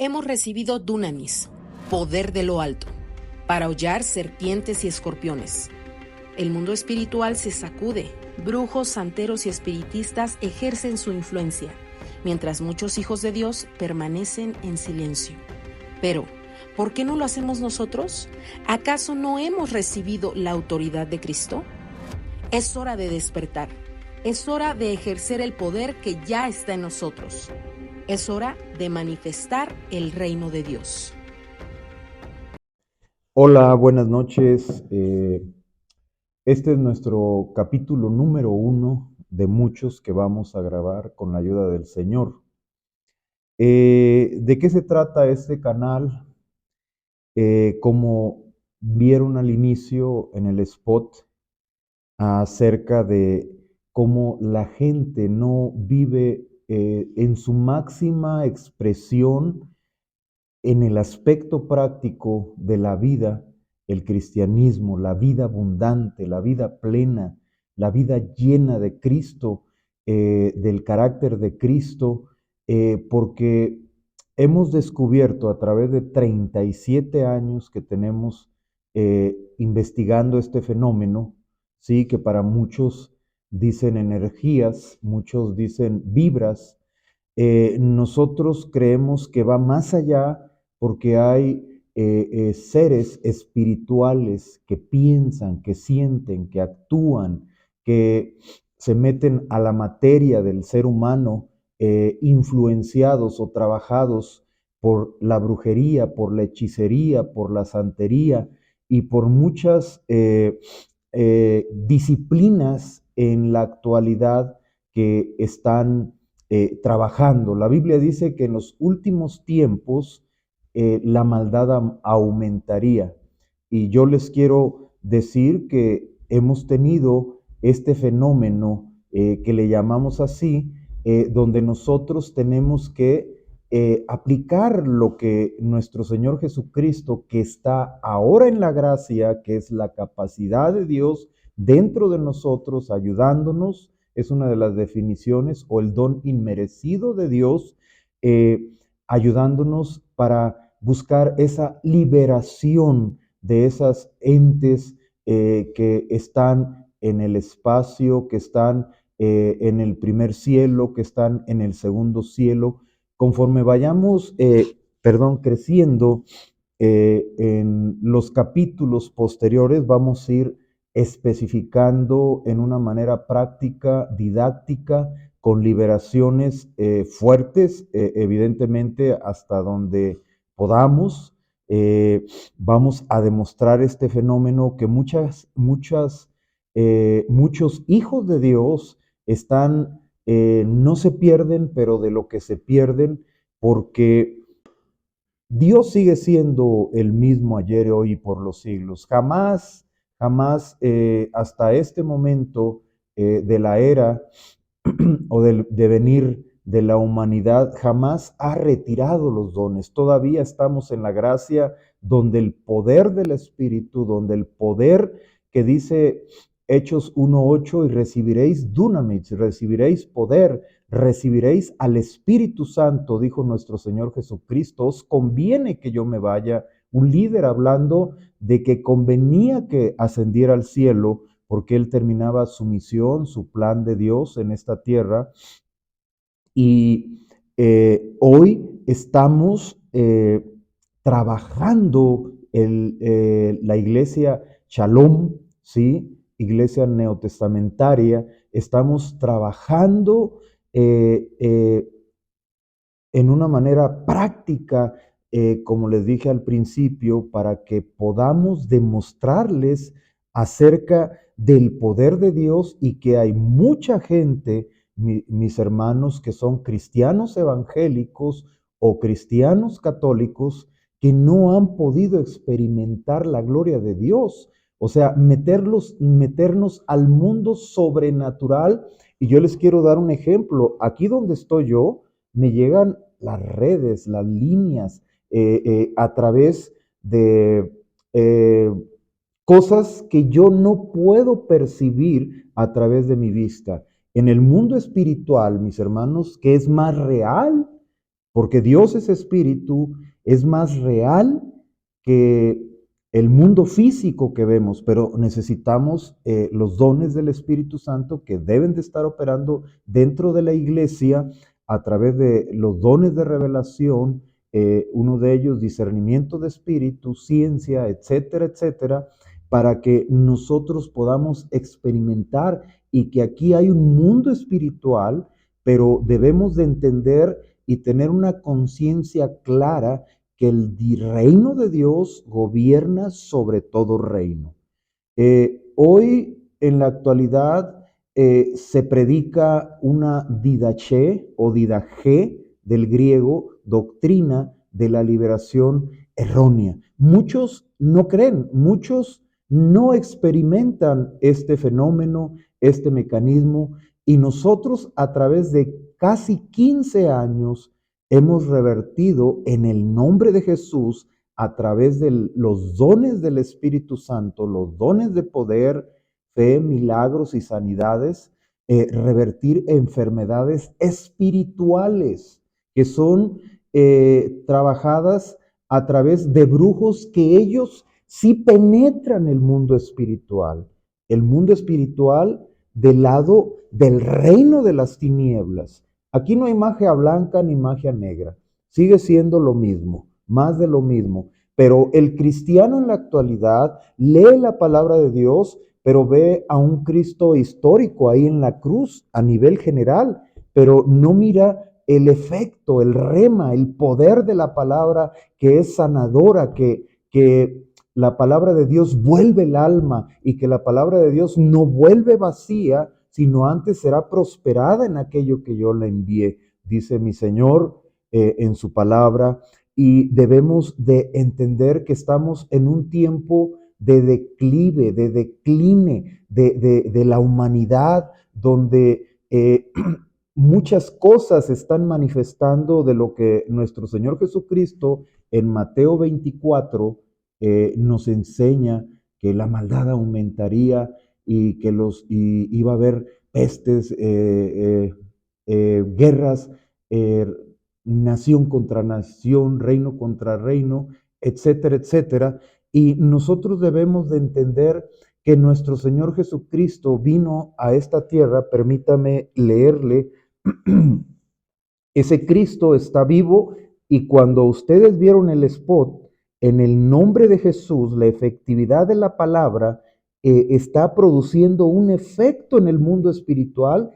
Hemos recibido dunamis, poder de lo alto, para hollar serpientes y escorpiones. El mundo espiritual se sacude, brujos, santeros y espiritistas ejercen su influencia, mientras muchos hijos de Dios permanecen en silencio. Pero, ¿por qué no lo hacemos nosotros? ¿Acaso no hemos recibido la autoridad de Cristo? Es hora de despertar. Es hora de ejercer el poder que ya está en nosotros. Es hora de manifestar el reino de Dios. Hola, buenas noches. Este es nuestro capítulo número 1 de muchos que vamos a grabar con la ayuda del Señor. ¿De qué se trata este canal? Como vieron al inicio en el spot acerca de cómo la gente no vive en su máxima expresión en el aspecto práctico de la vida, el cristianismo, la vida abundante, la vida plena, la vida llena de Cristo, del carácter de Cristo, porque hemos descubierto a través de 37 años que tenemos investigando este fenómeno, sí, que para muchos dicen energías, muchos dicen vibras, nosotros creemos que va más allá porque hay seres espirituales que piensan, que sienten, que actúan, que se meten a la materia del ser humano, influenciados o trabajados por la brujería, por la hechicería, por la santería y por muchas disciplinas en la actualidad que están trabajando. La Biblia dice que en los últimos tiempos la maldad aumentaría. Y yo les quiero decir que hemos tenido este fenómeno que le llamamos así, donde nosotros tenemos que aplicar lo que nuestro Señor Jesucristo, que está ahora en la gracia, que es la capacidad de Dios dentro de nosotros, ayudándonos, es una de las definiciones, o el don inmerecido de Dios, eh, ayudándonos para buscar esa liberación de esas entes que están en el espacio, que están en el primer cielo, que están en el segundo cielo. Conforme vayamos, creciendo en los capítulos posteriores, vamos a ir especificando en una manera práctica, didáctica, con liberaciones fuertes, evidentemente hasta donde podamos. Vamos a demostrar este fenómeno que muchos hijos de Dios están, no se pierden, pero de lo que se pierden, porque Dios sigue siendo el mismo ayer, hoy y por los siglos. Jamás, hasta este momento de la era o del devenir de la humanidad, jamás ha retirado los dones. Todavía estamos en la gracia donde el poder del Espíritu, donde el poder que dice Hechos 1:8, y recibiréis dunamis, recibiréis poder, recibiréis al Espíritu Santo, dijo nuestro Señor Jesucristo. Os conviene que yo me vaya. Un líder hablando de que convenía que ascendiera al cielo porque él terminaba su misión, su plan de Dios en esta tierra. Y hoy estamos trabajando la iglesia Shalom, ¿sí? Iglesia neotestamentaria, estamos trabajando eh, eh, en una manera práctica, como les dije al principio, para que podamos demostrarles acerca del poder de Dios, y que hay mucha gente, mis hermanos, que son cristianos evangélicos o cristianos católicos, que no han podido experimentar la gloria de Dios. O sea, meternos al mundo sobrenatural. Y yo les quiero dar un ejemplo. Aquí donde estoy yo, me llegan las redes, las líneas, a través de eh, cosas que yo no puedo percibir a través de mi vista. En el mundo espiritual, mis hermanos, que es más real, porque Dios es espíritu, es más real que el mundo físico que vemos, pero necesitamos los dones del Espíritu Santo que deben de estar operando dentro de la iglesia a través de los dones de revelación, uno de ellos discernimiento de espíritu, ciencia, etcétera, etcétera, para que nosotros podamos experimentar y que aquí hay un mundo espiritual, pero debemos de entender y tener una conciencia clara que el reino de Dios gobierna sobre todo reino. Hoy, en la actualidad, se predica una didaché o didaché del griego, doctrina de la liberación errónea. Muchos no creen, muchos no experimentan este fenómeno, este mecanismo, y nosotros a través de casi 15 años hemos revertido en el nombre de Jesús a través de los dones del Espíritu Santo, los dones de poder, fe, milagros y sanidades, revertir enfermedades espirituales que son trabajadas a través de brujos que ellos sí penetran el mundo espiritual del lado del reino de las tinieblas. Aquí no hay magia blanca ni magia negra, sigue siendo lo mismo, más de lo mismo. Pero el cristiano en la actualidad lee la palabra de Dios, pero ve a un Cristo histórico ahí en la cruz a nivel general, pero no mira el efecto, el rema, el poder de la palabra que es sanadora, que la palabra de Dios vuelve el alma y que la palabra de Dios no vuelve vacía, sino antes será prosperada en aquello que yo le envié, dice mi Señor en su palabra. Y debemos de entender que estamos en un tiempo de declive, de decline de la humanidad, donde muchas cosas se están manifestando de lo que nuestro Señor Jesucristo en Mateo 24 nos enseña, que la maldad aumentaría y que iba a haber pestes, guerras, nación contra nación, reino contra reino, etcétera, etcétera. Y nosotros debemos de entender que nuestro Señor Jesucristo vino a esta tierra, permítame leerle, ese Cristo está vivo y cuando ustedes vieron el spot, en el nombre de Jesús, la efectividad de la palabra está produciendo un efecto en el mundo espiritual,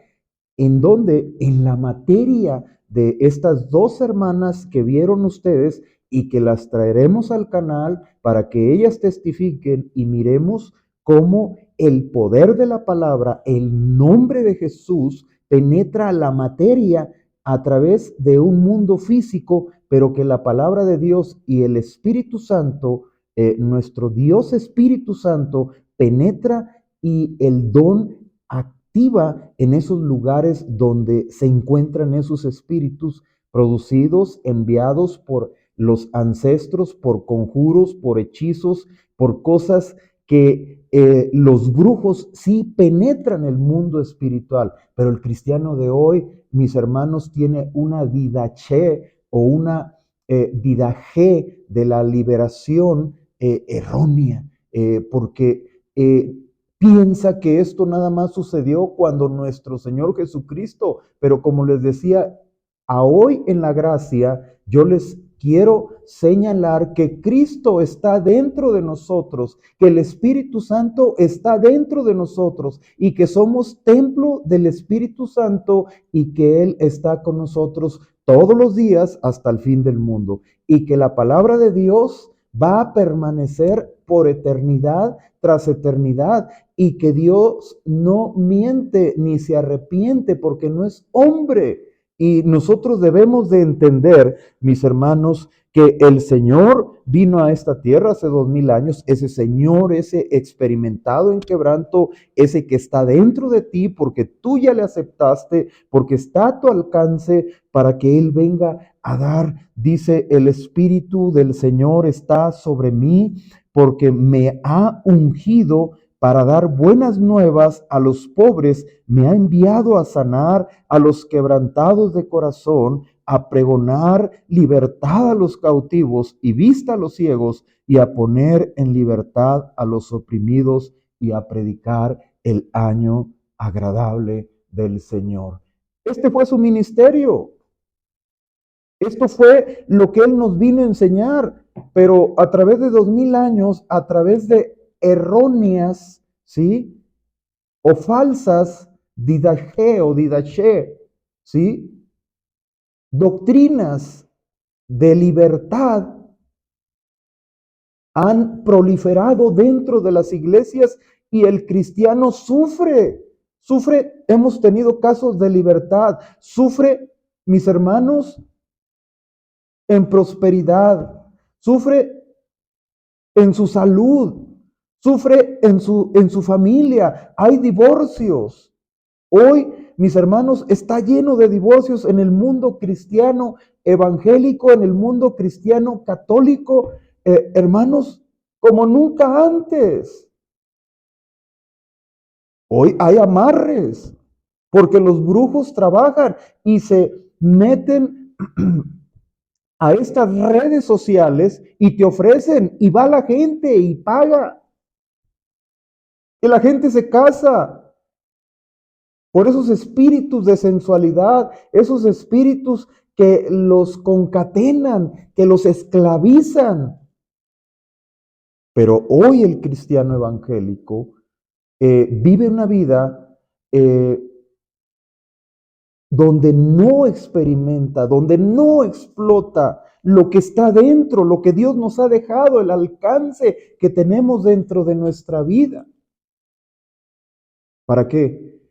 en donde en la materia de estas dos hermanas que vieron ustedes y que las traeremos al canal para que ellas testifiquen y miremos cómo el poder de la palabra, el nombre de Jesús, penetra la materia a través de un mundo físico, pero que la palabra de Dios y el Espíritu Santo, nuestro Dios Espíritu Santo, penetra y el don activa en esos lugares donde se encuentran esos espíritus producidos, enviados por los ancestros, por conjuros, por hechizos, por cosas que los brujos sí penetran el mundo espiritual, pero el cristiano de hoy, mis hermanos, tiene una didaché o una didaje de la liberación errónea, porque piensa que esto nada más sucedió cuando nuestro Señor Jesucristo, pero como les decía, a hoy en la gracia, yo les quiero señalar que Cristo está dentro de nosotros, que el Espíritu Santo está dentro de nosotros y que somos templo del Espíritu Santo y que Él está con nosotros todos los días hasta el fin del mundo y que la palabra de Dios va a permanecer por eternidad tras eternidad y que Dios no miente ni se arrepiente porque no es hombre. Y nosotros debemos de entender, mis hermanos, que el Señor vino a esta tierra hace 2000 años, ese Señor, ese experimentado en quebranto, ese que está dentro de ti porque tú ya le aceptaste, porque está a tu alcance para que Él venga a dar. Dice, el Espíritu del Señor está sobre mí porque me ha ungido para dar buenas nuevas a los pobres, me ha enviado a sanar a los quebrantados de corazón, a pregonar libertad a los cautivos y vista a los ciegos, y a poner en libertad a los oprimidos, y a predicar el año agradable del Señor. Este fue su ministerio. Esto fue lo que Él nos vino a enseñar, pero a través de 2000 años, a través de erróneas, ¿sí? O falsas didaché, ¿sí? Doctrinas de libertad han proliferado dentro de las iglesias y el cristiano sufre, hemos tenido casos de libertad, sufre, mis hermanos, en prosperidad, sufre en su salud, sufre en su familia, hay divorcios. Hoy, mis hermanos, está lleno de divorcios en el mundo cristiano evangélico, en el mundo cristiano católico, hermanos, como nunca antes. Hoy hay amarres, porque los brujos trabajan y se meten a estas redes sociales y te ofrecen, y va la gente y paga. Y la gente se casa por esos espíritus de sensualidad, esos espíritus que los concatenan, que los esclavizan. Pero hoy el cristiano evangélico vive una vida donde no experimenta, donde no explota lo que está dentro, lo que Dios nos ha dejado, el alcance que tenemos dentro de nuestra vida. ¿Para qué?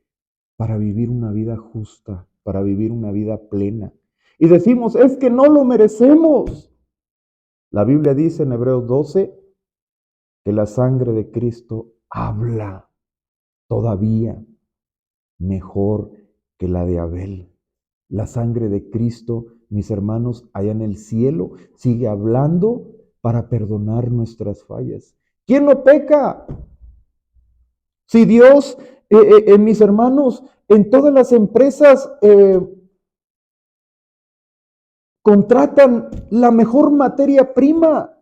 Para vivir una vida justa, para vivir una vida plena. Y decimos, es que no lo merecemos. La Biblia dice en Hebreos 12 que la sangre de Cristo habla todavía mejor que la de Abel. La sangre de Cristo, mis hermanos, allá en el cielo, sigue hablando para perdonar nuestras fallas. ¿Quién no peca? Si Dios, mis hermanos, en todas las empresas contratan la mejor materia prima,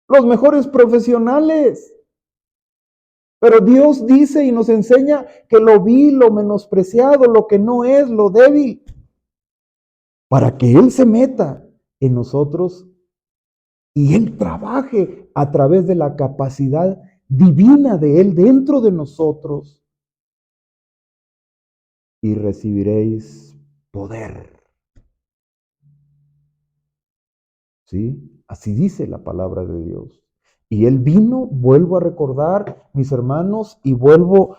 los mejores profesionales. Pero Dios dice y nos enseña que lo vil, lo menospreciado, lo que no es, lo débil, para que Él se meta en nosotros y Él trabaje a través de la capacidad divina de Él dentro de nosotros. Y recibiréis poder. ¿Sí? Así dice la palabra de Dios. Y Él vino, vuelvo a recordar, mis hermanos, y vuelvo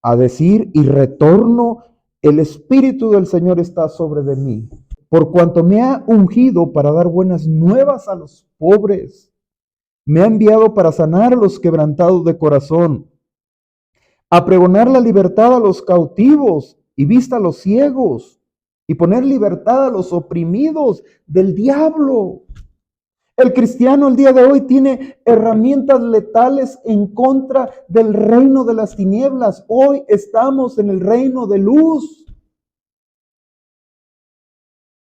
a decir y retorno, el Espíritu del Señor está sobre de mí, por cuanto me ha ungido para dar buenas nuevas a los pobres. Me ha enviado para sanar a los quebrantados de corazón, a pregonar la libertad a los cautivos y vista a los ciegos, y poner libertad a los oprimidos del diablo. El cristiano el día de hoy tiene herramientas letales en contra del reino de las tinieblas. Hoy estamos en el reino de luz.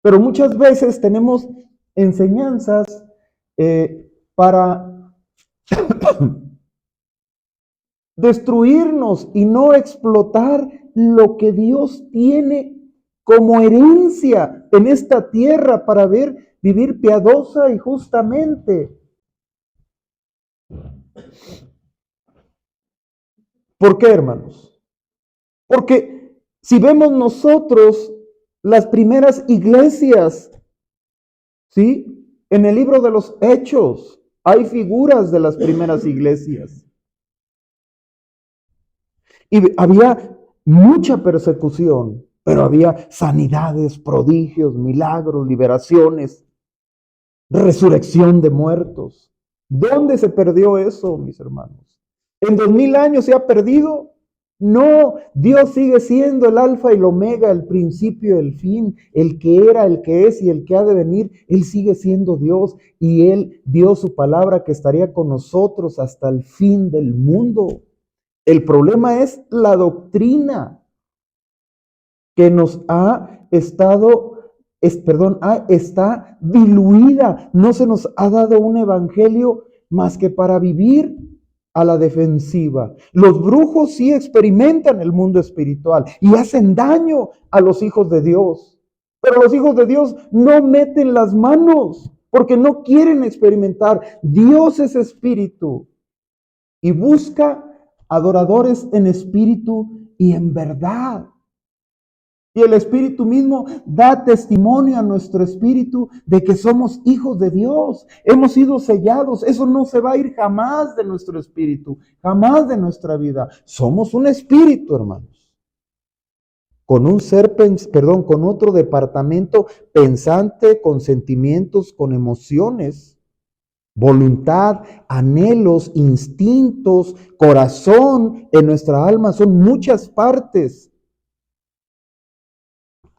Pero muchas veces tenemos enseñanzas para destruirnos y no explotar lo que Dios tiene como herencia en esta tierra para vivir piadosa y justamente. ¿Por qué, hermanos? Porque si vemos nosotros las primeras iglesias, ¿sí? En el libro de los Hechos hay figuras de las primeras iglesias. Y había mucha persecución, pero había sanidades, prodigios, milagros, liberaciones, resurrección de muertos. ¿Dónde se perdió eso, mis hermanos? ¿En 2000 años se ha perdido? No, Dios sigue siendo el alfa y el omega, el principio y el fin, el que era, el que es y el que ha de venir. Él sigue siendo Dios y Él dio su palabra que estaría con nosotros hasta el fin del mundo. El problema es la doctrina que nos ha estado está diluida. No se nos ha dado un evangelio más que para vivir a la defensiva. Los brujos sí experimentan el mundo espiritual y hacen daño a los hijos de Dios. Pero los hijos de Dios no meten las manos porque no quieren experimentar. Dios es espíritu y busca adoradores en espíritu y en verdad. Y el Espíritu mismo da testimonio a nuestro espíritu de que somos hijos de Dios. Hemos sido sellados. Eso no se va a ir jamás de nuestro espíritu, jamás de nuestra vida. Somos un espíritu, hermanos. Con un ser, con otro departamento pensante, con sentimientos, con emociones, voluntad, anhelos, instintos, corazón en nuestra alma. Son muchas partes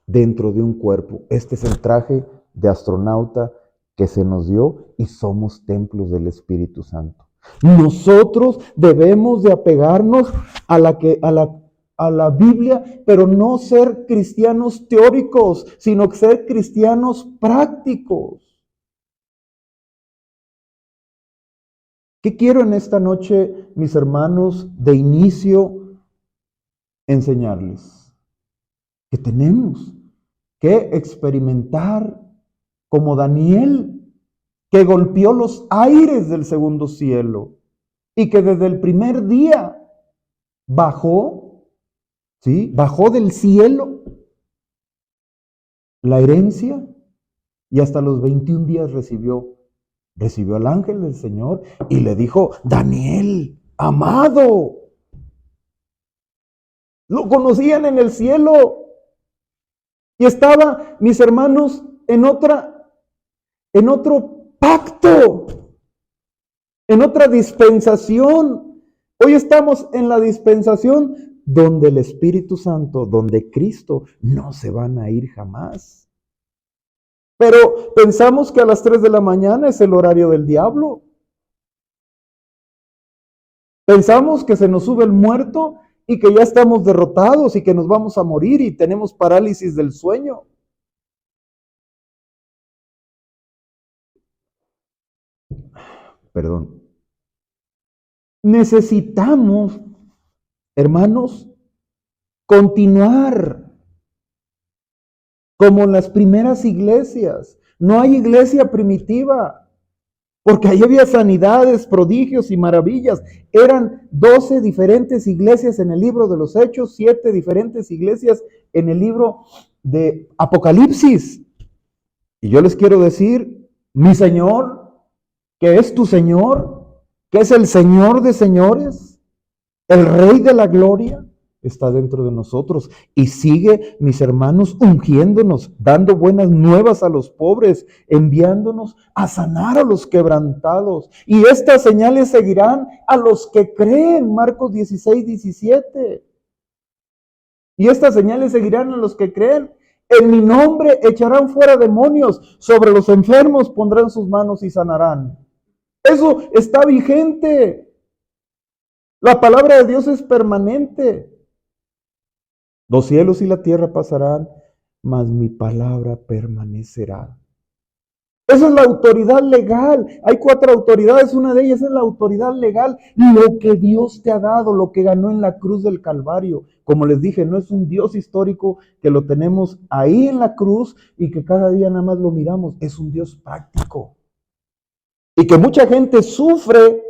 dentro de un cuerpo. Este es el traje de astronauta que se nos dio y somos templos del Espíritu Santo. Nosotros debemos de apegarnos a la Biblia, pero no ser cristianos teóricos, sino ser cristianos prácticos. ¿Qué quiero en esta noche, mis hermanos, de inicio enseñarles? Que tenemos que experimentar como Daniel, que golpeó los aires del segundo cielo y que desde el primer día bajó, ¿sí? Bajó del cielo la herencia y hasta los 21 días recibió al ángel del Señor y le dijo: Daniel, amado. Lo conocían en el cielo. Y estaba, mis hermanos, en otro pacto, en otra dispensación. Hoy estamos en la dispensación donde el Espíritu Santo, donde Cristo, no se van a ir jamás. Pero pensamos que a las 3 de la mañana es el horario del diablo. Pensamos que se nos sube el muerto y que ya estamos derrotados y que nos vamos a morir y tenemos parálisis del sueño. Perdón. Necesitamos, hermanos, continuar como en las primeras iglesias. No hay iglesia primitiva, porque ahí había sanidades, prodigios y maravillas. Eran 12 diferentes iglesias en el libro de los Hechos, 7 diferentes iglesias en el libro de Apocalipsis. Y yo les quiero decir, mi Señor, que es tu Señor, que es el Señor de señores, el Rey de la gloria, está dentro de nosotros y sigue, mis hermanos, ungiéndonos, dando buenas nuevas a los pobres, enviándonos a sanar a los quebrantados. Y estas señales seguirán a los que creen, Marcos 16, 17. Y estas señales seguirán a los que creen. En mi nombre echarán fuera demonios, sobre los enfermos pondrán sus manos y sanarán. Eso está vigente. La palabra de Dios es permanente. Los cielos y la tierra pasarán, mas mi palabra permanecerá. Esa es la autoridad legal. Hay 4 autoridades, una de ellas es la autoridad legal. Lo que Dios te ha dado, lo que ganó en la cruz del Calvario. Como les dije, no es un Dios histórico que lo tenemos ahí en la cruz y que cada día nada más lo miramos. Es un Dios práctico. Y que mucha gente sufre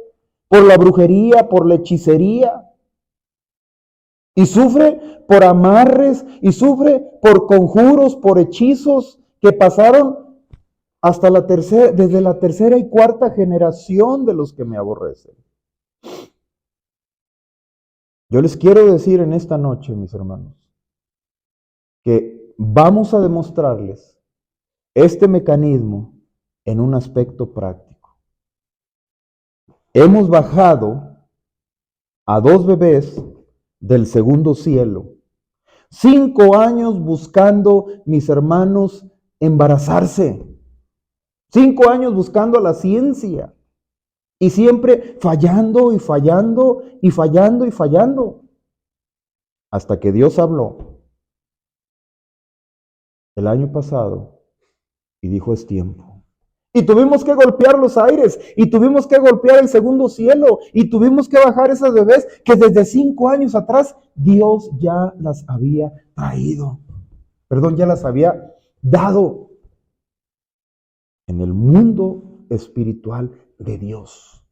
por la brujería, por la hechicería. Y sufre por amarres, y sufre por conjuros, por hechizos que pasaron hasta desde la tercera y cuarta generación de los que me aborrecen. Yo les quiero decir en esta noche, mis hermanos, que vamos a demostrarles este mecanismo en un aspecto práctico. Hemos bajado a 2 bebés del segundo cielo. 5 años buscando, mis hermanos, embarazarse. 5 años buscando la ciencia. Y siempre fallando y fallando y fallando y fallando. Hasta que Dios habló el año pasado Y dijo, es tiempo. Y tuvimos que golpear los aires, y tuvimos que golpear el segundo cielo, y tuvimos que bajar esas bebés que desde 5 años atrás Dios ya las había traído. Perdón, ya las había dado en el mundo espiritual de Dios.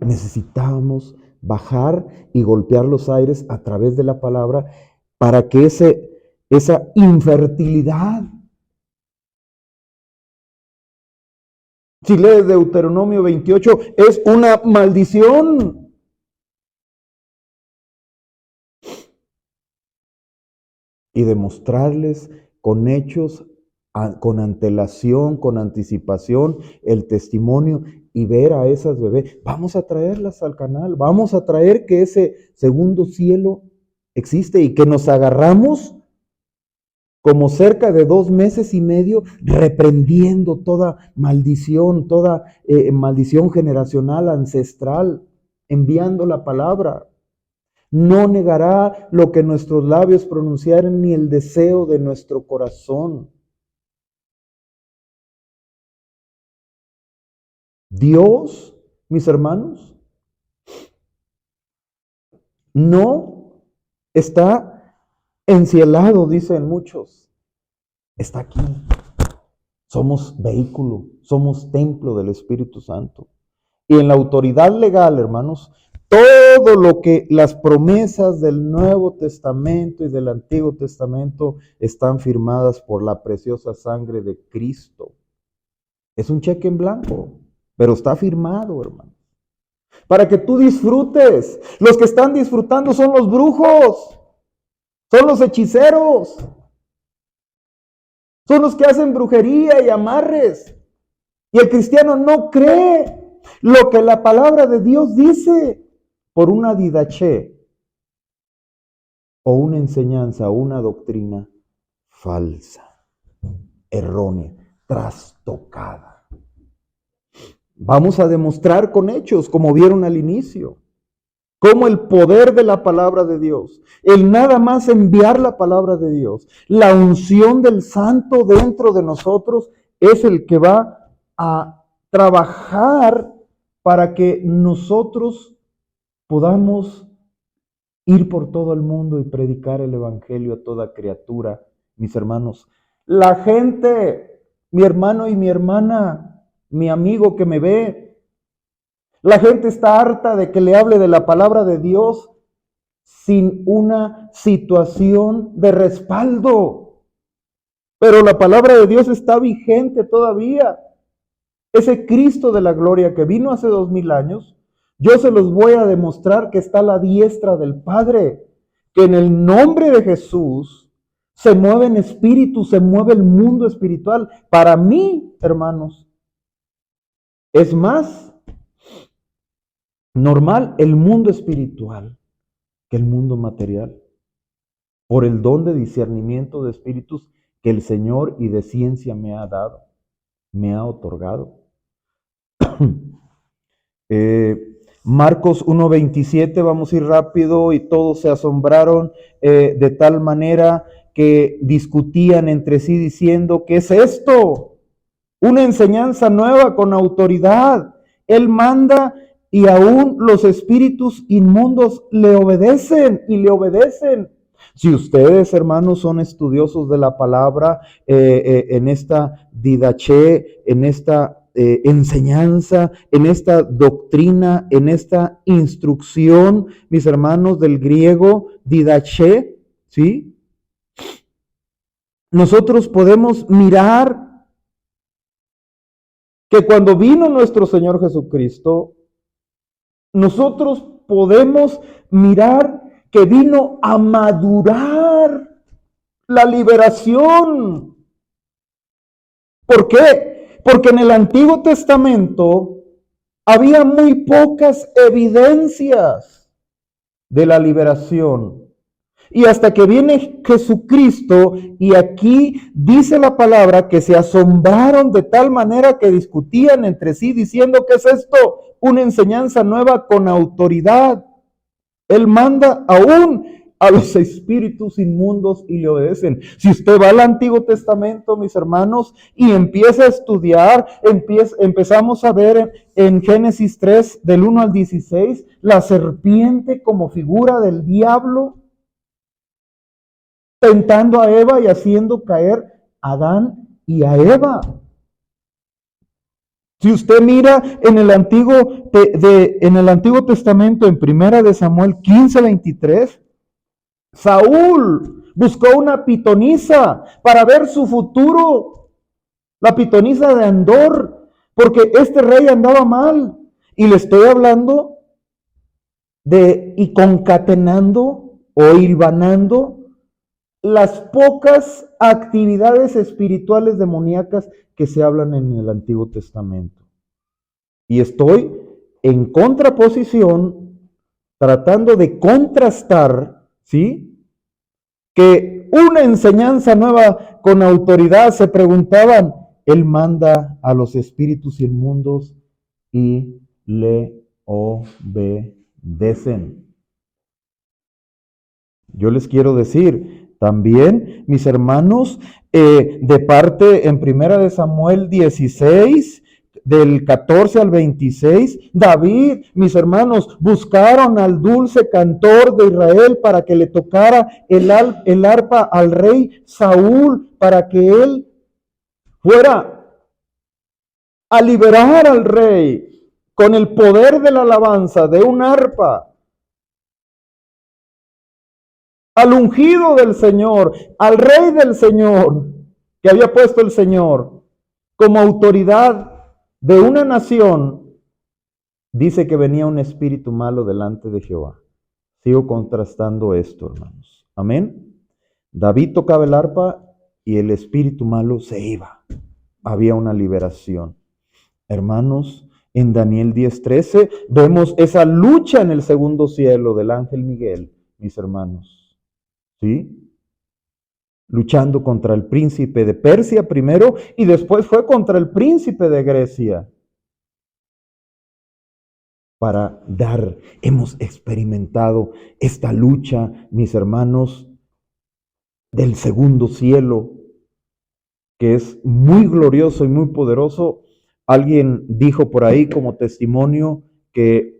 Necesitábamos bajar y golpear los aires a través de la palabra para que esa infertilidad, si lees Deuteronomio 28, es una maldición. Y demostrarles con hechos, con antelación, con anticipación, el testimonio y ver a esas bebés. Vamos a traerlas al canal, vamos a traer que ese segundo cielo existe y que nos agarramos como cerca de 2 meses y medio, reprendiendo toda maldición generacional, ancestral, enviando la palabra. No negará lo que nuestros labios pronunciaren, ni el deseo de nuestro corazón. Dios, mis hermanos, no está encielado, dicen muchos. Está aquí. Somos vehículo, somos templo del Espíritu Santo. Y en la autoridad legal, hermanos, todo lo que las promesas del Nuevo Testamento y del Antiguo Testamento están firmadas por la preciosa sangre de Cristo. Es un cheque en blanco, pero está firmado, hermano. Para que tú disfrutes. Los que están disfrutando son los brujos, son los hechiceros, son los que hacen brujería y amarres. Y el cristiano no cree lo que la palabra de Dios dice por una didaché o una enseñanza o una doctrina falsa, errónea, trastocada. Vamos a demostrar con hechos, como vieron al inicio, cómo el poder de la palabra de Dios, el nada más enviar la palabra de Dios, la unción del Santo dentro de nosotros es el que va a trabajar para que nosotros podamos ir por todo el mundo y predicar el evangelio a toda criatura, mis hermanos. La gente, mi hermano y mi hermana, mi amigo que me ve, la gente está harta de que le hable de la palabra de Dios sin una situación de respaldo. Pero la palabra de Dios está vigente todavía. Ese Cristo de la gloria que vino hace 2000 años, yo se los voy a demostrar que está a la diestra del Padre, que en el nombre de Jesús se mueve en espíritu, se mueve el mundo espiritual. Para mí, hermanos, es más normal el mundo espiritual que el mundo material, por el don de discernimiento de espíritus que el Señor y de ciencia me ha dado, me ha otorgado. Marcos 1:27, vamos a ir rápido, y todos se asombraron de tal manera que discutían entre sí diciendo, ¿qué es esto? Una enseñanza nueva con autoridad. Él manda y aún los espíritus inmundos le obedecen y le obedecen. Si ustedes, hermanos, son estudiosos de la palabra, en esta didaché, en esta enseñanza, en esta doctrina, en esta instrucción, mis hermanos, del griego didaché, ¿sí? Nosotros podemos mirar que cuando vino nuestro Señor Jesucristo, nosotros podemos mirar que vino a madurar la liberación. ¿Por qué? Porque en el Antiguo Testamento había muy pocas evidencias de la liberación. Y hasta que viene Jesucristo, y aquí dice la palabra que se asombraron de tal manera que discutían entre sí diciendo, ¿qué es esto? Una enseñanza nueva con autoridad. Él manda aún a los espíritus inmundos y le obedecen. Si usted va al Antiguo Testamento, mis hermanos, y empieza a estudiar, empezamos a ver en Génesis 3, del 1 al 16, la serpiente como figura del diablo, tentando a Eva y haciendo caer a Adán y a Eva. Si usted mira en el Antiguo Testamento, en Primera de Samuel 15:23, Saúl buscó una pitonisa para ver su futuro, la pitonisa de Andor, porque este rey andaba mal. Y le estoy hablando y concatenando o hilvanando las pocas actividades espirituales demoníacas que se hablan en el Antiguo Testamento. Y estoy en contraposición, tratando de contrastar, ¿sí? Que una enseñanza nueva con autoridad, se preguntaban, Él manda a los espíritus inmundos y le obedecen. Yo les quiero decir también, mis hermanos, de parte en Primera de Samuel 16, del 14 al 26, David, mis hermanos, buscaron al dulce cantor de Israel para que le tocara el arpa al rey Saúl, para que él fuera a liberar al rey con el poder de la alabanza de un arpa. Al ungido del Señor, al rey del Señor, que había puesto el Señor como autoridad de una nación, dice que venía un espíritu malo delante de Jehová. Sigo contrastando esto, hermanos. Amén. David tocaba el arpa y el espíritu malo se iba. Había una liberación. Hermanos, en Daniel 10:13 vemos esa lucha en el segundo cielo del ángel Miguel, mis hermanos. ¿Sí? Luchando contra el príncipe de Persia primero y después fue contra el príncipe de Grecia. Para dar, hemos experimentado esta lucha, mis hermanos, del segundo cielo, que es muy glorioso y muy poderoso. Alguien dijo por ahí como testimonio que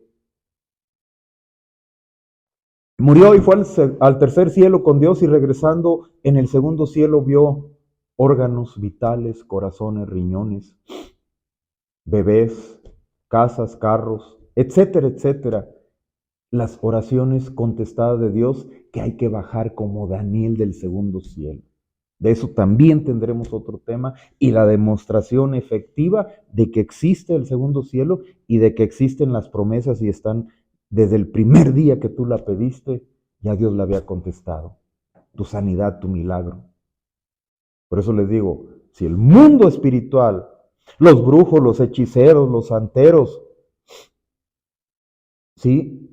murió y fue al tercer cielo con Dios, y regresando en el segundo cielo vio órganos vitales, corazones, riñones, bebés, casas, carros, etcétera, etcétera. Las oraciones contestadas de Dios, que hay que bajar como Daniel del segundo cielo. De eso también tendremos otro tema, y la demostración efectiva de que existe el segundo cielo y de que existen las promesas y están desde el primer día que tú la pediste, ya Dios la había contestado. Tu sanidad, tu milagro. Por eso les digo, si el mundo espiritual, los brujos, los hechiceros, los santeros, ¿sí?,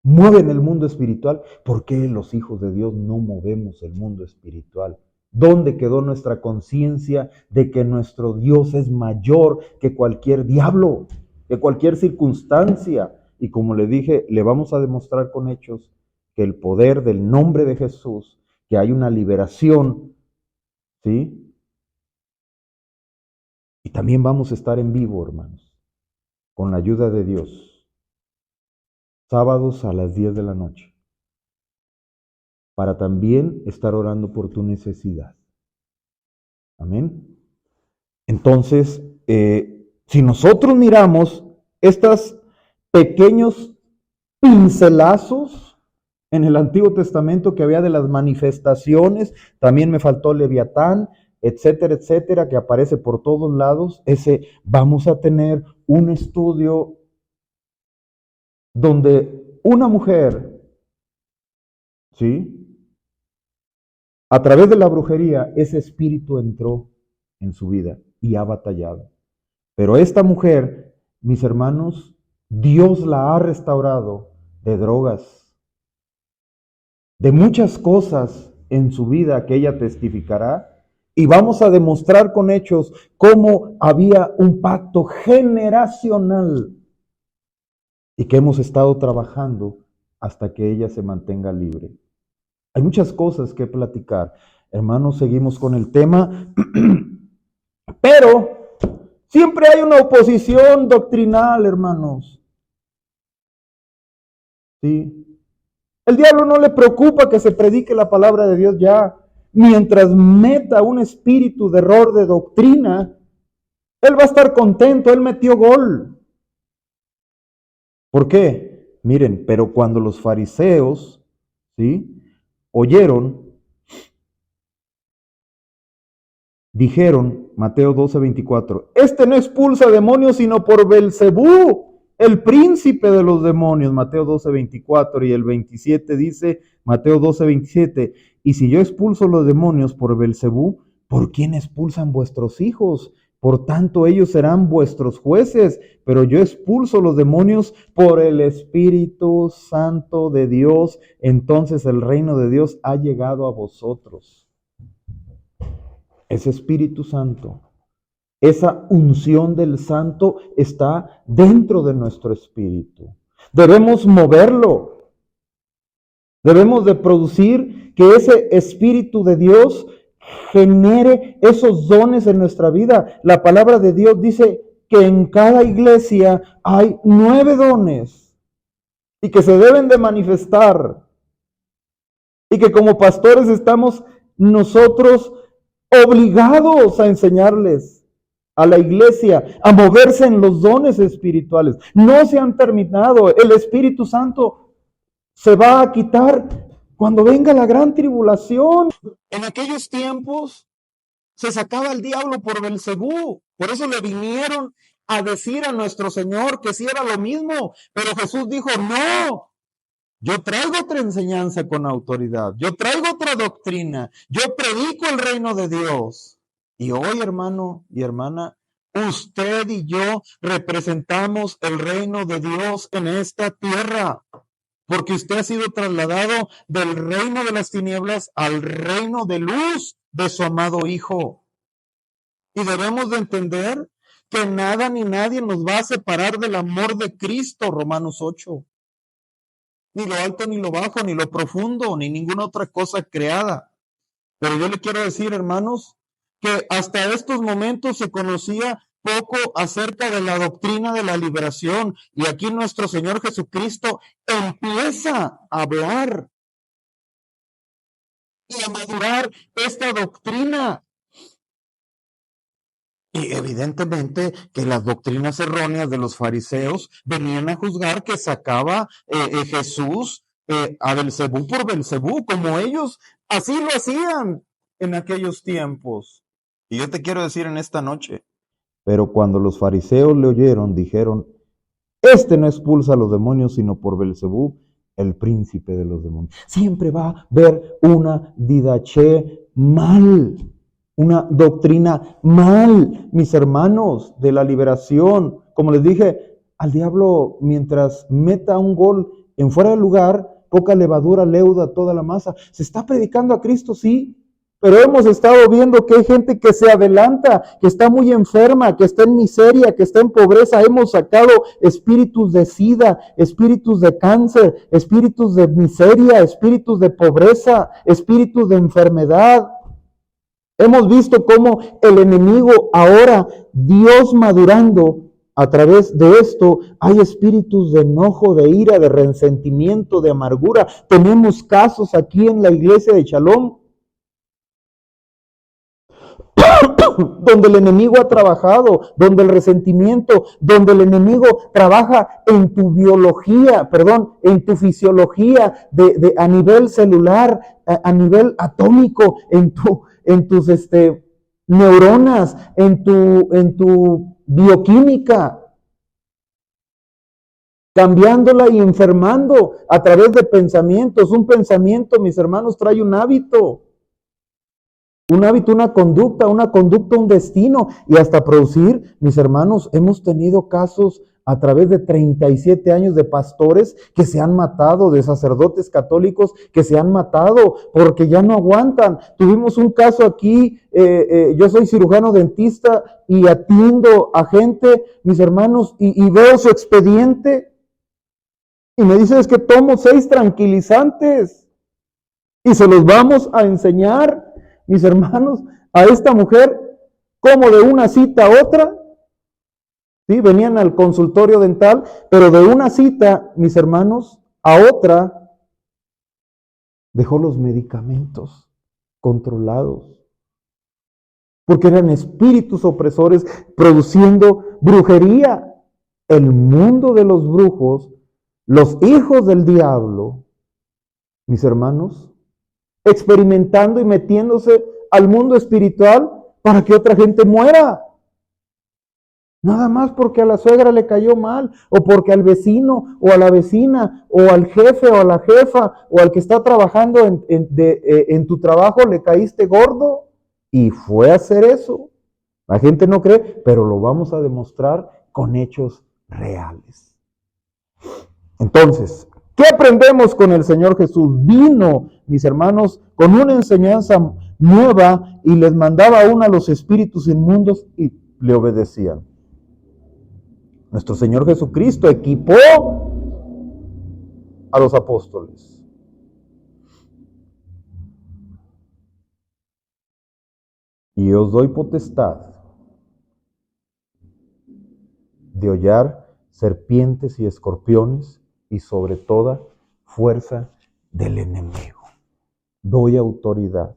mueven el mundo espiritual, ¿por qué los hijos de Dios no movemos el mundo espiritual? ¿Dónde quedó nuestra conciencia de que nuestro Dios es mayor que cualquier diablo, que cualquier circunstancia? Y como le dije, le vamos a demostrar con hechos que el poder del nombre de Jesús, que hay una liberación, ¿sí? Y también vamos a estar en vivo, hermanos, con la ayuda de Dios. Sábados a las 10 de la noche, para también estar orando por tu necesidad. Amén. Entonces, si nosotros miramos estos pequeños pincelazos en el Antiguo Testamento que había de las manifestaciones, también me faltó Leviatán, etcétera, etcétera, que aparece por todos lados. Vamos a tener un estudio donde una mujer, ¿sí?, a través de la brujería, ese espíritu entró en su vida y ha batallado. Pero esta mujer, mis hermanos, Dios la ha restaurado de drogas, de muchas cosas en su vida que ella testificará. Y vamos a demostrar con hechos cómo había un pacto generacional y que hemos estado trabajando hasta que ella se mantenga libre. Hay muchas cosas que platicar. Hermanos, seguimos con el tema, pero siempre hay una oposición doctrinal, hermanos. ¿Sí? El diablo no le preocupa que se predique la palabra de Dios ya. Mientras meta un espíritu de error de doctrina, él va a estar contento, él metió gol. ¿Por qué? Miren, pero cuando los fariseos, ¿sí?, oyeron, dijeron, Mateo 12:24, este no expulsa demonios sino por Belcebú, el príncipe de los demonios. Mateo 12:24, y el 27 dice, Mateo 12:27, y si yo expulso los demonios por Belcebú, ¿por quién expulsan vuestros hijos? Por tanto, ellos serán vuestros jueces, pero yo expulso los demonios por el Espíritu Santo de Dios. Entonces el reino de Dios ha llegado a vosotros. Ese Espíritu Santo, esa unción del Santo está dentro de nuestro espíritu. Debemos moverlo. Debemos de producir que ese Espíritu de Dios genere esos dones en nuestra vida. La palabra de Dios dice que en cada iglesia hay 9 dones y que se deben de manifestar. Y que como pastores estamos nosotros obligados a enseñarles a la iglesia a moverse en los dones espirituales. No se han terminado. El Espíritu Santo se va a quitar cuando venga la gran tribulación. En aquellos tiempos se sacaba el diablo por Belcebú. Por eso le vinieron a decir a nuestro Señor que sí era lo mismo. Pero Jesús dijo, no. Yo traigo otra enseñanza con autoridad. Yo traigo otra doctrina. Yo predico el reino de Dios. Y hoy, hermano y hermana, usted y yo representamos el reino de Dios en esta tierra. Porque usted ha sido trasladado del reino de las tinieblas al reino de luz de su amado Hijo. Y debemos de entender que nada ni nadie nos va a separar del amor de Cristo, Romanos 8. Ni lo alto, ni lo bajo, ni lo profundo, ni ninguna otra cosa creada. Pero yo le quiero decir, hermanos, que hasta estos momentos se conocía poco acerca de la doctrina de la liberación. Y aquí nuestro Señor Jesucristo empieza a hablar y a madurar esta doctrina. Y evidentemente que las doctrinas erróneas de los fariseos venían a juzgar que sacaba Jesús a Belcebú por Belcebú, como ellos así lo hacían en aquellos tiempos. Y yo te quiero decir en esta noche, pero cuando los fariseos le oyeron, dijeron, este no expulsa a los demonios sino por Belcebú, el príncipe de los demonios. Siempre va a haber una didaché mal. Una doctrina mal, mis hermanos, de la liberación. Como les dije, al diablo, mientras meta un gol en fuera de lugar, poca levadura leuda toda la masa. Se está predicando a Cristo, sí, pero hemos estado viendo que hay gente que se adelanta, que está muy enferma, que está en miseria, que está en pobreza. Hemos sacado espíritus de sida, espíritus de cáncer, espíritus de miseria, espíritus de pobreza, espíritus de enfermedad. Hemos visto cómo el enemigo ahora, Dios madurando a través de esto, hay espíritus de enojo, de ira, de resentimiento, de amargura. Tenemos casos aquí en la iglesia de Shalom, donde el enemigo ha trabajado, donde el resentimiento, donde el enemigo trabaja en tu biología, en tu fisiología, a nivel celular, a nivel atómico, en tus neuronas, en tu bioquímica, cambiándola y enfermando a través de pensamientos. Un pensamiento, mis hermanos, trae un hábito, una conducta, un destino, y hasta producir, mis hermanos, hemos tenido casos a través de 37 años de pastores que se han matado, de sacerdotes católicos que se han matado porque ya no aguantan. Tuvimos un caso aquí, yo soy cirujano dentista y atiendo a gente, mis hermanos, y veo su expediente Y me dice, es que tomo 6 tranquilizantes y se los vamos a enseñar, mis hermanos, a esta mujer, como de una cita a otra. ¿Sí? Venían al consultorio dental, pero de una cita, mis hermanos, a otra, dejó los medicamentos controlados, porque eran espíritus opresores produciendo brujería. El mundo de los brujos, los hijos del diablo, mis hermanos, experimentando y metiéndose al mundo espiritual para que otra gente muera. Nada más porque a la suegra le cayó mal, o porque al vecino, o a la vecina, o al jefe, o a la jefa, o al que está trabajando en tu trabajo le caíste gordo, y fue a hacer eso. La gente no cree, pero lo vamos a demostrar con hechos reales. Entonces, ¿qué aprendemos con el Señor Jesús? Vino, mis hermanos, con una enseñanza nueva y les mandaba aún a los espíritus inmundos y le obedecían. Nuestro Señor Jesucristo equipó a los apóstoles. Y os doy potestad de hollar serpientes y escorpiones y sobre toda fuerza del enemigo. Doy autoridad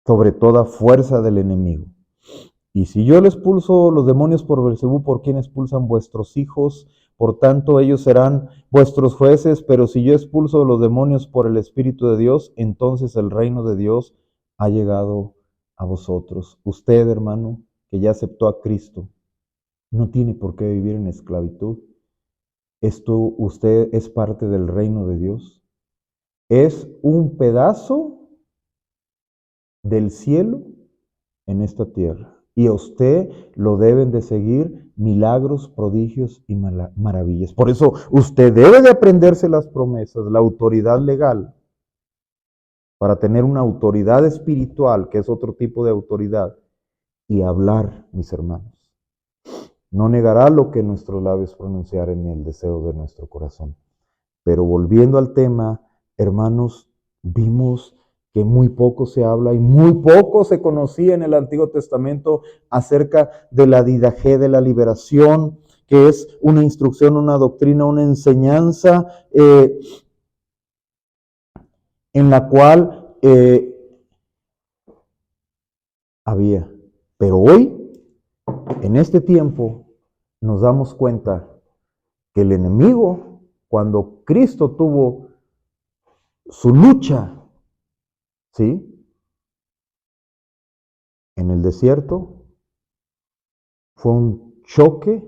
sobre toda fuerza del enemigo. Y si yo les expulso los demonios por Beelzebú, ¿por quién expulsan vuestros hijos? Por tanto, ellos serán vuestros jueces, pero si yo expulso los demonios por el Espíritu de Dios, entonces el reino de Dios ha llegado a vosotros. Usted, hermano, que ya aceptó a Cristo, no tiene por qué vivir en esclavitud. Usted es parte del reino de Dios. Es un pedazo del cielo en esta tierra. Y a usted lo deben de seguir milagros, prodigios y maravillas. Por eso usted debe de aprenderse las promesas, la autoridad legal, para tener una autoridad espiritual, que es otro tipo de autoridad, y hablar, mis hermanos. No negará lo que nuestros labios pronunciaren ni el deseo de nuestro corazón. Pero volviendo al tema, hermanos, vimos que muy poco se habla y muy poco se conocía en el Antiguo Testamento acerca de la didaché de la liberación, que es una instrucción, una doctrina, una enseñanza en la cual había. Pero hoy, en este tiempo, nos damos cuenta que el enemigo, cuando Cristo tuvo su lucha, ¿sí?, en el desierto, fue un choque,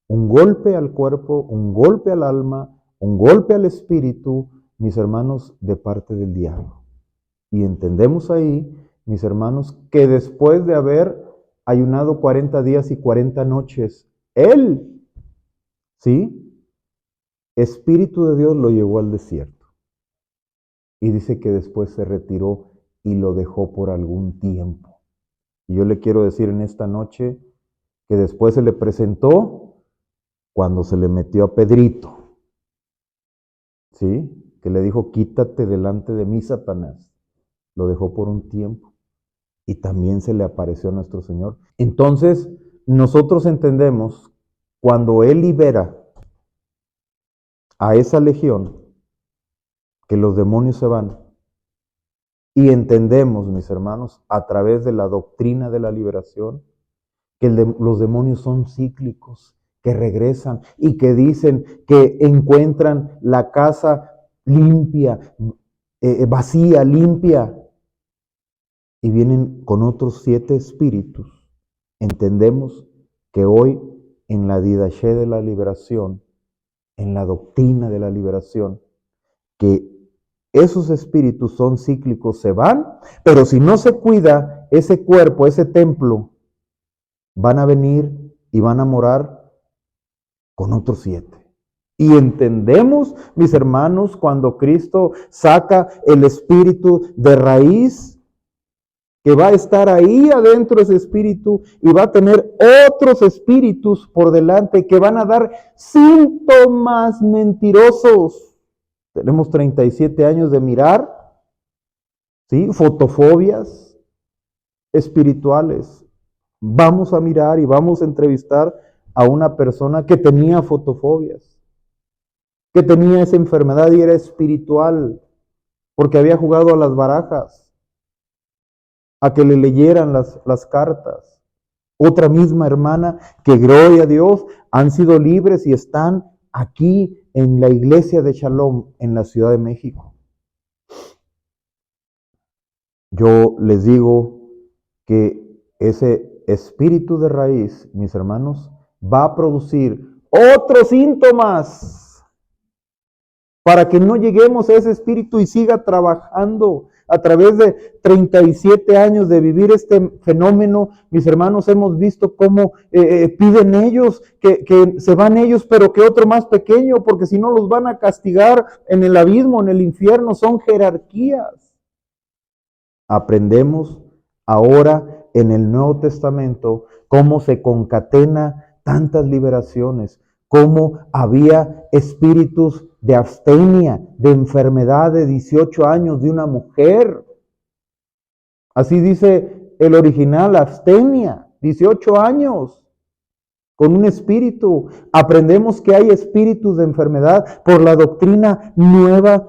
un golpe al cuerpo, un golpe al alma, un golpe al espíritu, mis hermanos, de parte del diablo. Y entendemos ahí, mis hermanos, que después de haber ayunado 40 días y 40 noches, él, ¿sí?, Espíritu de Dios lo llevó al desierto. Y dice que después se retiró y lo dejó por algún tiempo. Y yo le quiero decir en esta noche que después se le presentó cuando se le metió a Pedrito, ¿sí?, que le dijo, quítate delante de mí, Satanás. Lo dejó por un tiempo. Y también se le apareció a nuestro Señor. Entonces, nosotros entendemos, cuando Él libera a esa legión, que los demonios se van. Y entendemos, mis hermanos, a través de la doctrina de la liberación, que los demonios son cíclicos, que regresan y que dicen que encuentran la casa limpia, vacía, limpia, y vienen con otros 7 espíritus. Entendemos que hoy en la didaché de la liberación, en la doctrina de la liberación, que esos espíritus son cíclicos, se van, pero si no se cuida ese cuerpo, ese templo, van a venir y van a morar con otros 7. Y entendemos, mis hermanos, cuando Cristo saca el espíritu de raíz, que va a estar ahí adentro ese espíritu y va a tener otros espíritus por delante que van a dar síntomas mentirosos. Tenemos 37 años de mirar, ¿sí? Fotofobias espirituales. Vamos a mirar y vamos a entrevistar a una persona que tenía fotofobias, que tenía esa enfermedad y era espiritual, porque había jugado a las barajas, a que le leyeran las cartas. Otra misma hermana que, gloria a Dios, han sido libres y están aquí en la iglesia de Shalom en la Ciudad de México. Yo les digo que ese espíritu de raíz, mis hermanos, va a producir otros síntomas para que no lleguemos a ese espíritu y siga trabajando. A través de 37 años de vivir este fenómeno, mis hermanos, hemos visto cómo piden ellos, que se van ellos, pero que otro más pequeño, porque si no los van a castigar en el abismo, en el infierno. Son jerarquías. Aprendemos ahora en el Nuevo Testamento cómo se concatena tantas liberaciones, cómo había espíritus de abstenia, de enfermedad de 18 años de una mujer. Así dice el original, abstenia, 18 años, con un espíritu. Aprendemos que hay espíritus de enfermedad por la doctrina nueva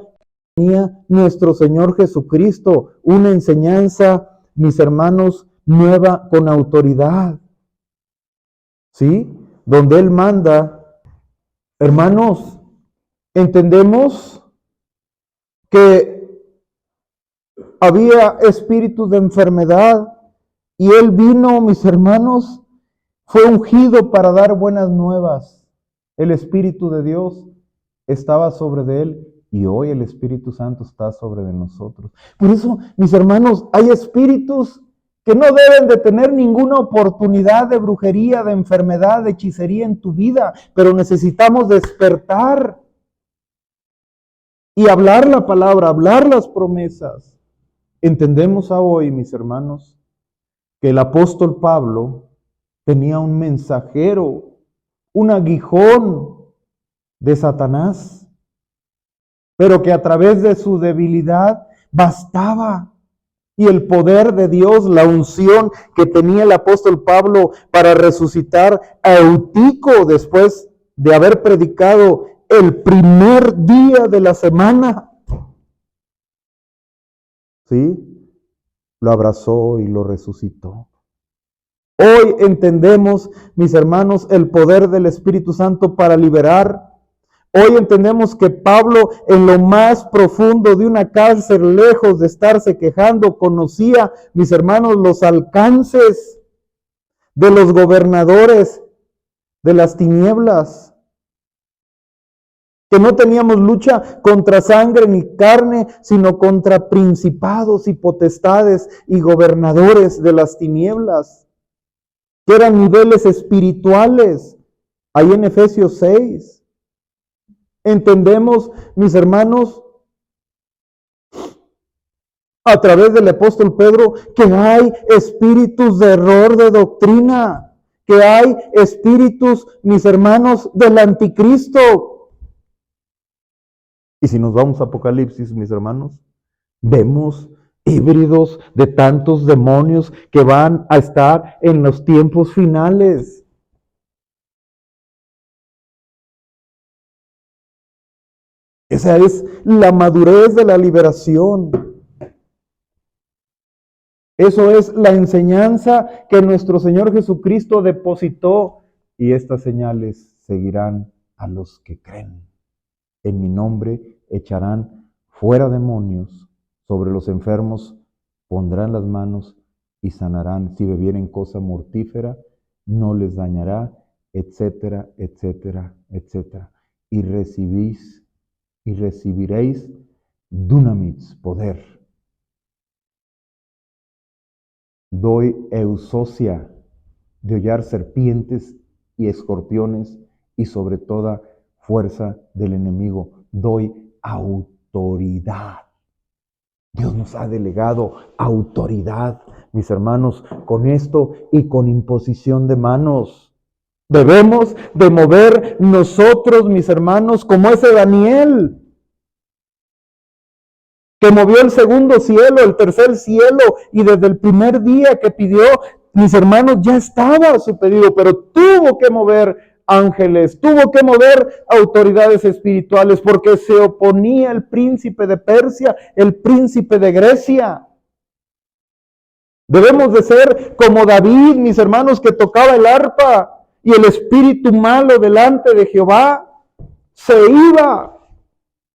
nuestro Señor Jesucristo, una enseñanza, mis hermanos, nueva con autoridad, ¿sí? Donde Él manda, hermanos, entendemos que había espíritus de enfermedad y Él vino, mis hermanos, fue ungido para dar buenas nuevas. El Espíritu de Dios estaba sobre de Él. Y hoy el Espíritu Santo está sobre de nosotros. Por eso, mis hermanos, hay espíritus que no deben de tener ninguna oportunidad de brujería, de enfermedad, de hechicería en tu vida, pero necesitamos despertar y hablar la palabra, hablar las promesas. Entendemos hoy, mis hermanos, que el apóstol Pablo tenía un mensajero, un aguijón de Satanás, pero que a través de su debilidad bastaba. Y el poder de Dios, la unción que tenía el apóstol Pablo para resucitar a Eutico después de haber predicado el primer día de la semana, ¿sí? Lo abrazó y lo resucitó. Hoy entendemos, mis hermanos, el poder del Espíritu Santo para liberar. Hoy entendemos que Pablo, en lo más profundo de una cárcel, lejos de estarse quejando, conocía, mis hermanos, los alcances de los gobernadores de las tinieblas. Que no teníamos lucha contra sangre ni carne, sino contra principados y potestades y gobernadores de las tinieblas. Que eran niveles espirituales. Ahí en Efesios 6. Entendemos, mis hermanos, a través del apóstol Pedro, que hay espíritus de error de doctrina, que hay espíritus, mis hermanos, del anticristo. Y si nos vamos a Apocalipsis, mis hermanos, vemos híbridos de tantos demonios que van a estar en los tiempos finales. Esa es la madurez de la liberación. Eso es la enseñanza que nuestro Señor Jesucristo depositó. Y estas señales seguirán a los que creen. En mi nombre echarán fuera demonios, sobre los enfermos pondrán las manos y sanarán. Si bebieren cosa mortífera, no les dañará, etcétera, etcétera, etcétera. Y recibiréis dunamis, poder. Doy eusocia de hollar serpientes y escorpiones y sobre toda fuerza del enemigo. Doy autoridad. Dios nos ha delegado autoridad mis hermanos, con esto y con imposición de manos. Debemos de mover nosotros, mis hermanos, como ese Daniel, que movió el segundo cielo, el tercer cielo, y desde el primer día que pidió, mis hermanos, ya estaba su pedido, pero tuvo que mover ángeles, tuvo que mover autoridades espirituales, porque se oponía el príncipe de Persia, el príncipe de Grecia. Debemos de ser como David, mis hermanos, que tocaba el arpa, y el espíritu malo delante de Jehová se iba.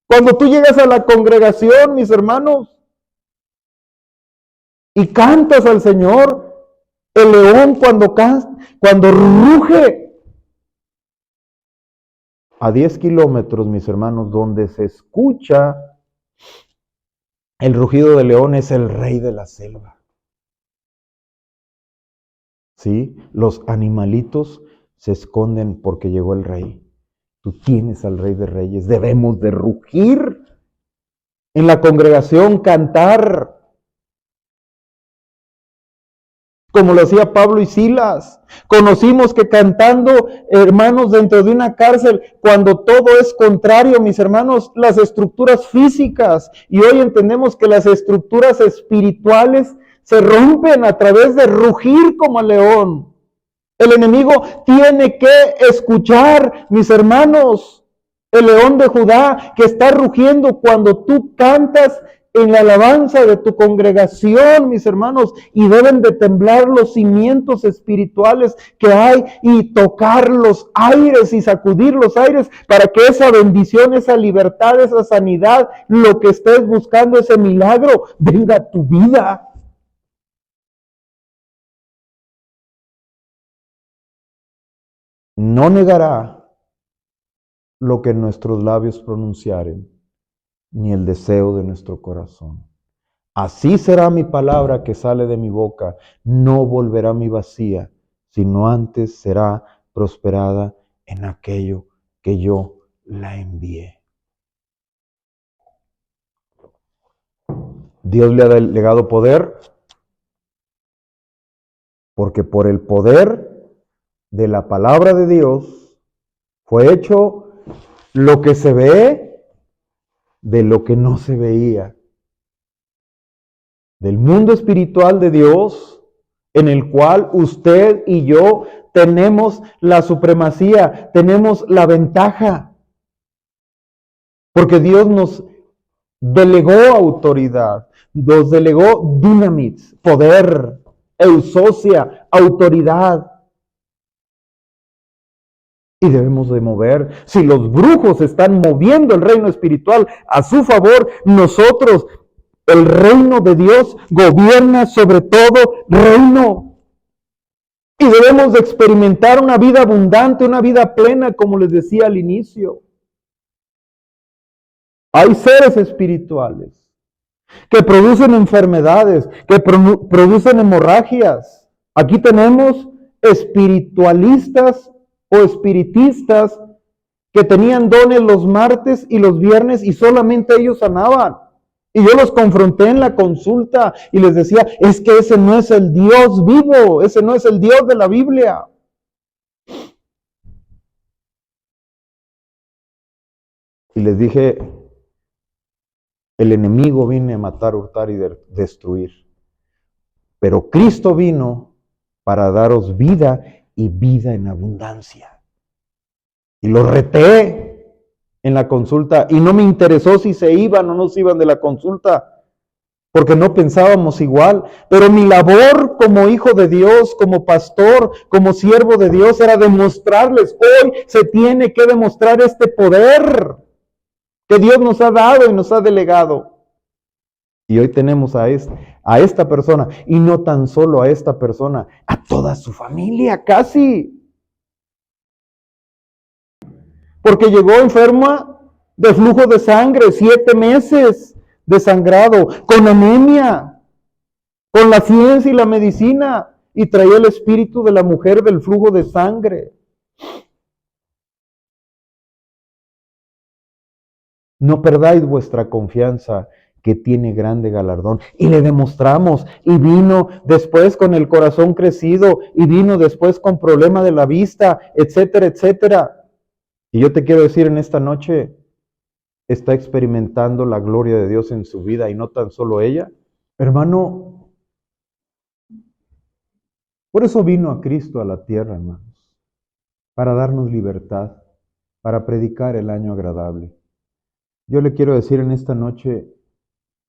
Cuando tú llegas a la congregación, mis hermanos, y cantas al Señor, el león cuando ruge a 10 kilómetros, mis hermanos, donde se escucha el rugido del león, es el rey de la selva. ¿Sí? Los animalitos se esconden porque llegó el rey. Tú tienes al Rey de Reyes. Debemos de rugir en la congregación, cantar, como lo hacía Pablo y Silas. Conocimos que cantando, hermanos, dentro de una cárcel, cuando todo es contrario, mis hermanos, las estructuras físicas, y hoy entendemos que las estructuras espirituales se rompen a través de rugir como el león. El enemigo tiene que escuchar, mis hermanos, el león de Judá que está rugiendo cuando tú cantas en la alabanza de tu congregación, mis hermanos, y deben de temblar los cimientos espirituales que hay y tocar los aires y sacudir los aires para que esa bendición, esa libertad, esa sanidad, lo que estés buscando, ese milagro, venga a tu vida. No negará lo que nuestros labios pronunciaren, ni el deseo de nuestro corazón. Así será mi palabra que sale de mi boca, no volverá mi vacía, sino antes será prosperada en aquello que yo la envié. Dios le ha delegado poder, porque por el poder de la palabra de Dios fue hecho lo que se ve de lo que no se veía. Del mundo espiritual de Dios, en el cual usted y yo tenemos la supremacía, tenemos la ventaja. Porque Dios nos delegó autoridad, nos delegó dunamis, poder, eusocia, autoridad. Y debemos de mover. Si los brujos están moviendo el reino espiritual a su favor, nosotros, el reino de Dios, gobierna sobre todo reino. Y debemos de experimentar una vida abundante, una vida plena, como les decía al inicio. Hay seres espirituales que producen enfermedades, que producen hemorragias. Aquí tenemos espiritualistas o espiritistas que tenían dones los martes y los viernes y solamente ellos sanaban. Y yo los confronté en la consulta y les decía, es que ese no es el Dios vivo, ese no es el Dios de la Biblia. Y les dije, el enemigo viene a matar, hurtar y destruir. Pero Cristo vino para daros vida y vida en abundancia. Y los reté en la consulta y no me interesó si se iban o no se iban de la consulta, porque no pensábamos igual. Pero mi labor como hijo de Dios, como pastor, como siervo de Dios, era demostrarles, hoy se tiene que demostrar este poder que Dios nos ha dado y nos ha delegado. Y hoy tenemos a esta persona, y no tan solo a esta persona, a toda su familia casi. Porque llegó enferma de flujo de sangre, 7 meses desangrado, con anemia, con la ciencia y la medicina, y traía el espíritu de la mujer del flujo de sangre. No perdáis vuestra confianza. que tiene grande galardón. Y le demostramos, y vino después con el corazón crecido, y vino después con problema de la vista, etcétera, etcétera. Y yo te quiero decir en esta noche, está experimentando la gloria de Dios en su vida, y no tan solo ella. Hermano, por eso vino a Cristo a la tierra, hermanos, para darnos libertad, para predicar el año agradable. Yo le quiero decir en esta noche,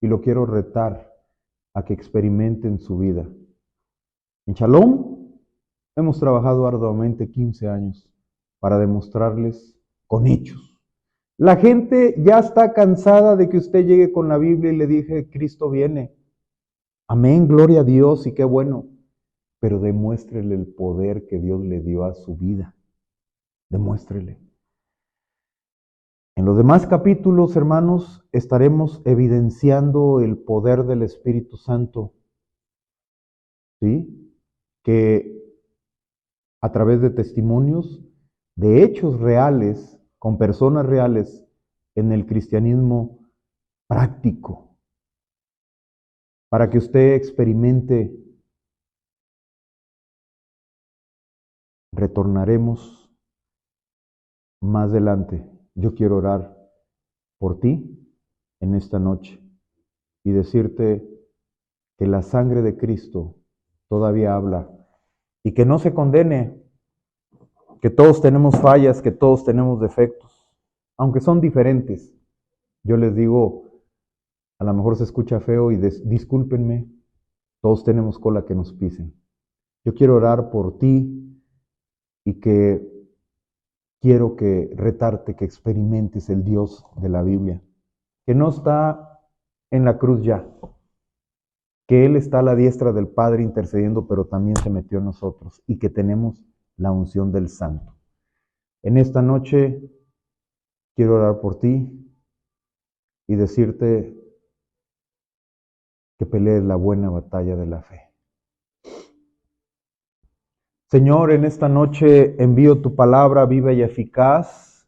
y lo quiero retar a que experimenten su vida. En Shalom hemos trabajado arduamente 15 años para demostrarles con hechos. La gente ya está cansada de que usted llegue con la Biblia y le dije, Cristo viene. Amén, gloria a Dios y qué bueno. Pero demuéstrele el poder que Dios le dio a su vida. Demuéstrele. En los demás capítulos, hermanos, estaremos evidenciando el poder del Espíritu Santo, ¿sí? Que a través de testimonios, de hechos reales, con personas reales, en el cristianismo práctico, para que usted experimente, retornaremos más adelante. Yo quiero orar por ti en esta noche y decirte que la sangre de Cristo todavía habla y que no se condene, que todos tenemos fallas, que todos tenemos defectos, aunque son diferentes. Yo les digo, a lo mejor se escucha feo y discúlpenme, todos tenemos cola que nos pisen. Yo quiero orar por ti y que quiero que retarte que experimentes el Dios de la Biblia, que no está en la cruz ya, que Él está a la diestra del Padre intercediendo, pero también se metió en nosotros y que tenemos la unción del Santo. En esta noche quiero orar por ti y decirte que pelees la buena batalla de la fe. Señor, en esta noche envío tu palabra viva y eficaz,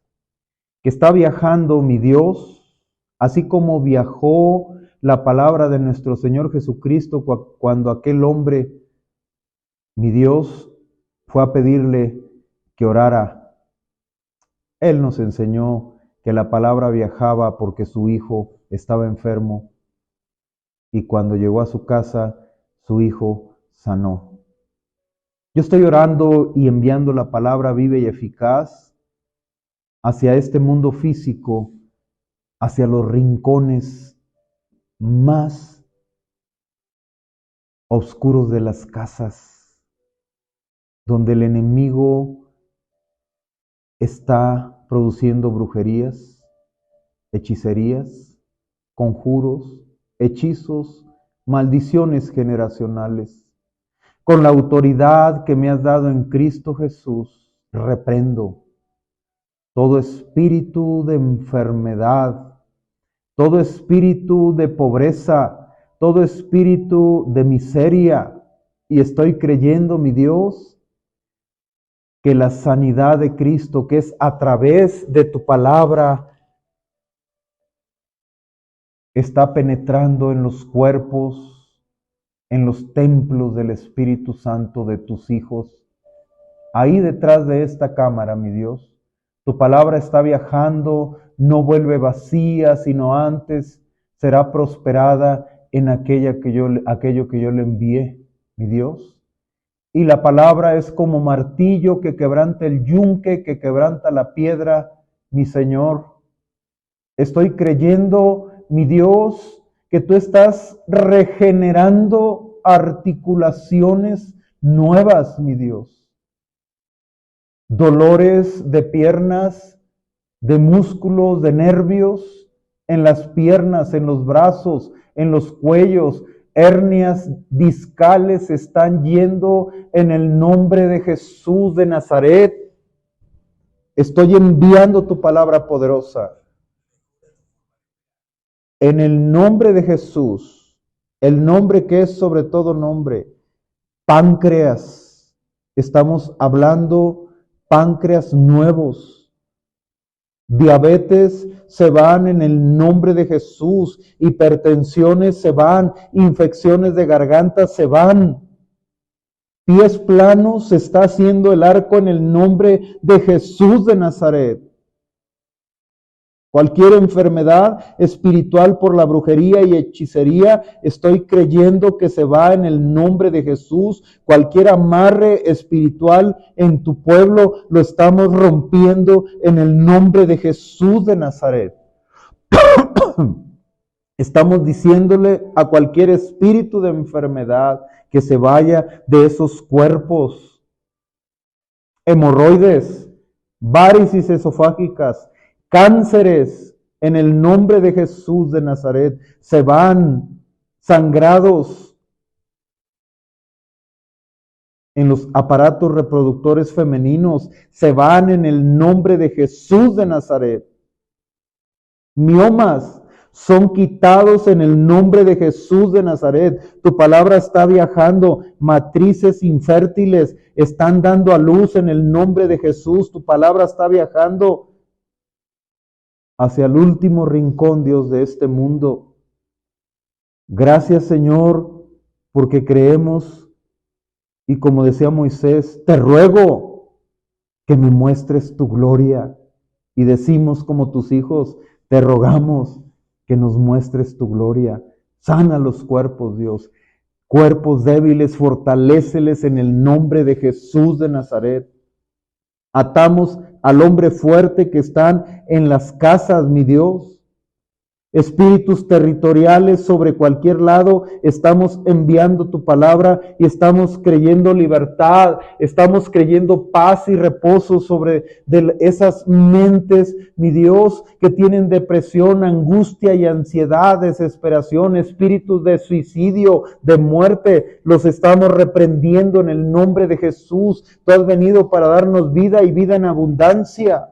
que está viajando, mi Dios, así como viajó la palabra de nuestro Señor Jesucristo cuando aquel hombre, mi Dios, fue a pedirle que orara. Él nos enseñó que la palabra viajaba porque su hijo estaba enfermo y cuando llegó a su casa, su hijo sanó. Yo estoy orando y enviando la palabra viva y eficaz hacia este mundo físico, hacia los rincones más oscuros de las casas, donde el enemigo está produciendo brujerías, hechicerías, conjuros, hechizos, maldiciones generacionales. Con la autoridad que me has dado en Cristo Jesús, reprendo todo espíritu de enfermedad, todo espíritu de pobreza, todo espíritu de miseria. Y estoy creyendo, mi Dios, que la sanidad de Cristo, que es a través de tu palabra, está penetrando en los cuerpos, en los templos del Espíritu Santo de tus hijos. Ahí detrás de esta cámara, mi Dios, tu palabra está viajando, no vuelve vacía, sino antes será prosperada en aquello que yo le envié, mi Dios. Y la palabra es como martillo que quebranta el yunque, que quebranta la piedra, mi Señor. Estoy creyendo, mi Dios, que tú estás regenerando articulaciones nuevas, mi Dios. Dolores de piernas, de músculos, de nervios, en las piernas, en los brazos, en los cuellos, hernias discales están yendo en el nombre de Jesús de Nazaret. Estoy enviando tu palabra poderosa. En el nombre de Jesús, el nombre que es sobre todo nombre, páncreas. Estamos hablando páncreas nuevos, Diabetes se van en el nombre de Jesús. Hipertensiones se van. Infecciones de garganta se van. Pies planos se está haciendo el arco en el nombre de Jesús de Nazaret. Cualquier enfermedad espiritual por la brujería y hechicería, estoy creyendo que se va en el nombre de Jesús. Cualquier amarre espiritual en tu pueblo lo estamos rompiendo en el nombre de Jesús de Nazaret. Estamos diciéndole a cualquier espíritu de enfermedad que se vaya de esos cuerpos. Hemorroides, varices esofágicas, cánceres, en el nombre de Jesús de Nazaret, se van. Sangrados en los aparatos reproductores femeninos, se van en el nombre de Jesús de Nazaret. Miomas son quitados en el nombre de Jesús de Nazaret. Tu palabra está viajando. Matrices infértiles están dando a luz en el nombre de Jesús. Tu palabra está viajando hacia el último rincón, Dios, de este mundo. Gracias, Señor, porque creemos y como decía Moisés, te ruego que me muestres tu gloria. Y decimos como tus hijos, te rogamos que nos muestres tu gloria. Sana los cuerpos, Dios. Cuerpos débiles, fortaléceles en el nombre de Jesús de Nazaret. Atamos al hombre fuerte que están en las casas, mi Dios. Espíritus territoriales sobre cualquier lado, estamos enviando tu palabra y estamos creyendo libertad, estamos creyendo paz y reposo sobre esas mentes, mi Dios, que tienen depresión, angustia y ansiedad, desesperación, espíritus de suicidio, de muerte, los estamos reprendiendo en el nombre de Jesús. Tú has venido para darnos vida y vida en abundancia.